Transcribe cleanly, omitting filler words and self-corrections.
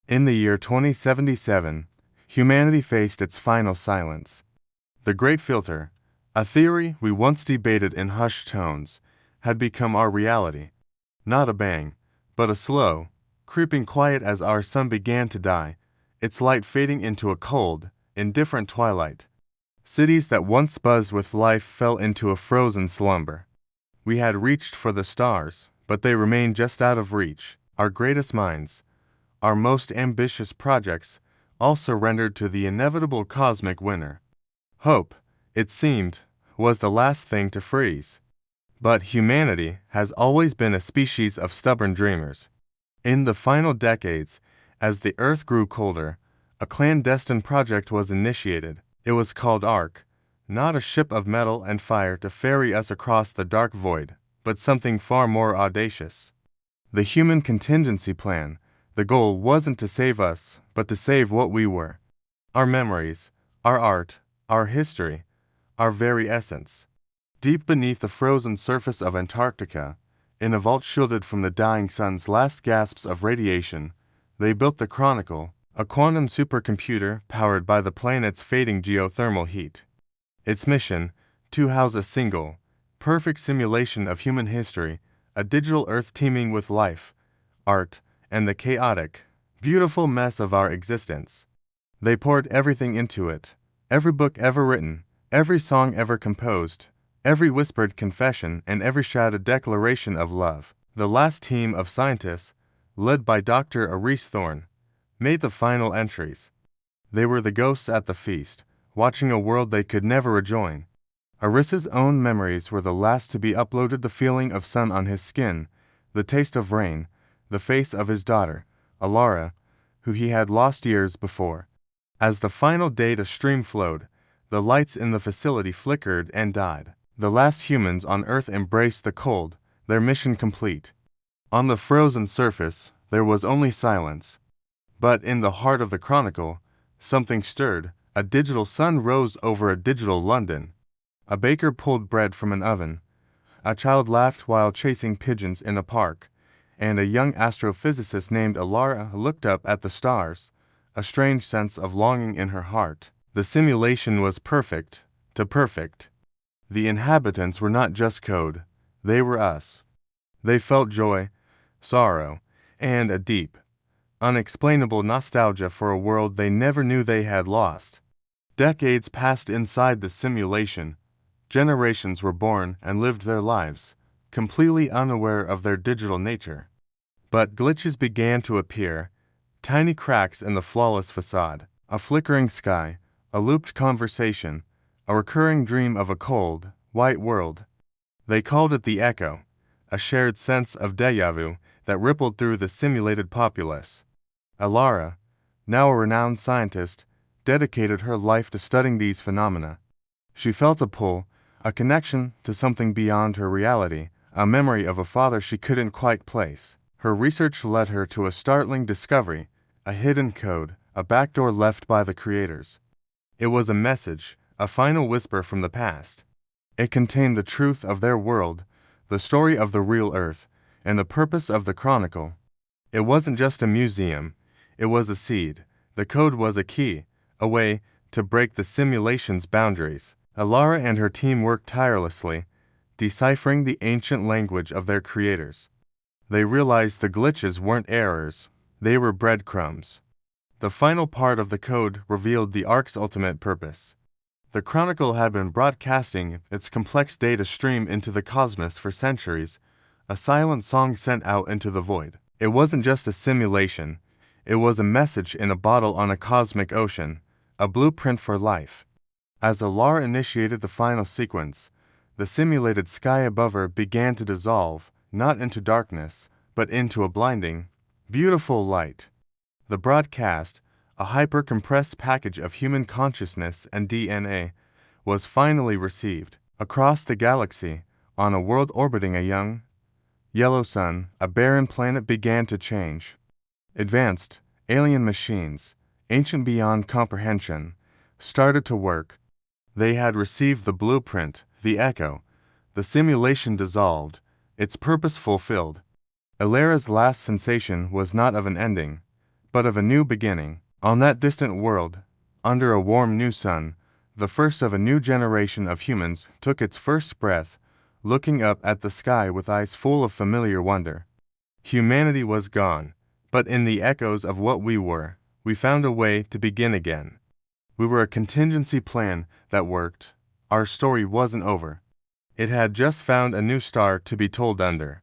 In the year 2077, humanity faced its final silence. The Great Filter, a theory we once debated in hushed tones, had become our reality. Not a bang, but a slow, creeping quiet as our sun began to die, its light fading into a cold, indifferent twilight. Cities that once buzzed with life fell into a frozen slumber. We had reached for the stars, but they remained just out of reach. Our greatest minds, our most ambitious projects, all surrendered to the inevitable cosmic winner. Hope, it seemed, was the last thing to freeze. But humanity has always been a species of stubborn dreamers. In the final decades, as the Earth grew colder, a clandestine project was initiated. It was called Ark, not a ship of metal and fire to ferry us across the dark void, but something far more audacious. The Human Contingency Plan. The goal wasn't to save us, but to save what we were. Our memories, our art, our history, our very essence. Deep beneath the frozen surface of Antarctica, in a vault shielded from the dying sun's last gasps of radiation, they built the Chronicle, a quantum supercomputer powered by the planet's fading geothermal heat. Its mission, to house a single, perfect simulation of human history, a digital Earth teeming with life, art, and the chaotic, beautiful mess of our existence. They poured everything into it, every book ever written, every song ever composed, every whispered confession and every shouted declaration of love. The last team of scientists, led by Dr. Aris Thorne, made the final entries. They were the ghosts at the feast, watching a world they could never rejoin. Aris's own memories were the last to be uploaded, the feeling of sun on his skin, the taste of rain, the face of his daughter, Alara, who he had lost years before. As the final data stream flowed, the lights in the facility flickered and died. The last humans on Earth embraced the cold, their mission complete. On the frozen surface, there was only silence. But in the heart of the Chronicle, something stirred. A digital sun rose over a digital London. A baker pulled bread from an oven. A child laughed while chasing pigeons in a park. And a young astrophysicist named Alara looked up at the stars, a strange sense of longing in her heart. The simulation was perfect, too perfect. The inhabitants were not just code, they were us. They felt joy, sorrow, and a deep, unexplainable nostalgia for a world they never knew they had lost. Decades passed inside the simulation. Generations were born and lived their lives, completely unaware of their digital nature. But glitches began to appear, tiny cracks in the flawless facade, a flickering sky, a looped conversation, a recurring dream of a cold, white world. They called it the echo, a shared sense of déjà vu that rippled through the simulated populace. Alara, now a renowned scientist, dedicated her life to studying these phenomena. She felt a pull, a connection to something beyond her reality, a memory of a father she couldn't quite place. Her research led her to a startling discovery, a hidden code, a backdoor left by the creators. It was a message, a final whisper from the past. It contained the truth of their world, the story of the real Earth, and the purpose of the Chronicle. It wasn't just a museum, it was a seed. The code was a key, a way to break the simulation's boundaries. Alara and her team worked tirelessly, deciphering the ancient language of their creators. They realized the glitches weren't errors, they were breadcrumbs. The final part of the code revealed the Ark's ultimate purpose. The Chronicle had been broadcasting its complex data stream into the cosmos for centuries, a silent song sent out into the void. It wasn't just a simulation, it was a message in a bottle on a cosmic ocean, a blueprint for life. As Alara initiated the final sequence, the simulated sky above her began to dissolve, not into darkness, but into a blinding, beautiful light. The broadcast, a hyper-compressed package of human consciousness and DNA, was finally received. Across the galaxy, on a world orbiting a young, yellow sun, a barren planet began to change. Advanced, alien machines, ancient beyond comprehension, started to work. They had received the blueprint, the echo. The simulation dissolved, its purpose fulfilled. Alara's last sensation was not of an ending, but of a new beginning. On that distant world, under a warm new sun, the first of a new generation of humans took its first breath, looking up at the sky with eyes full of familiar wonder. Humanity was gone, but in the echoes of what we were, we found a way to begin again. We were a contingency plan that worked. Our story wasn't over. It had just found a new star to be told under.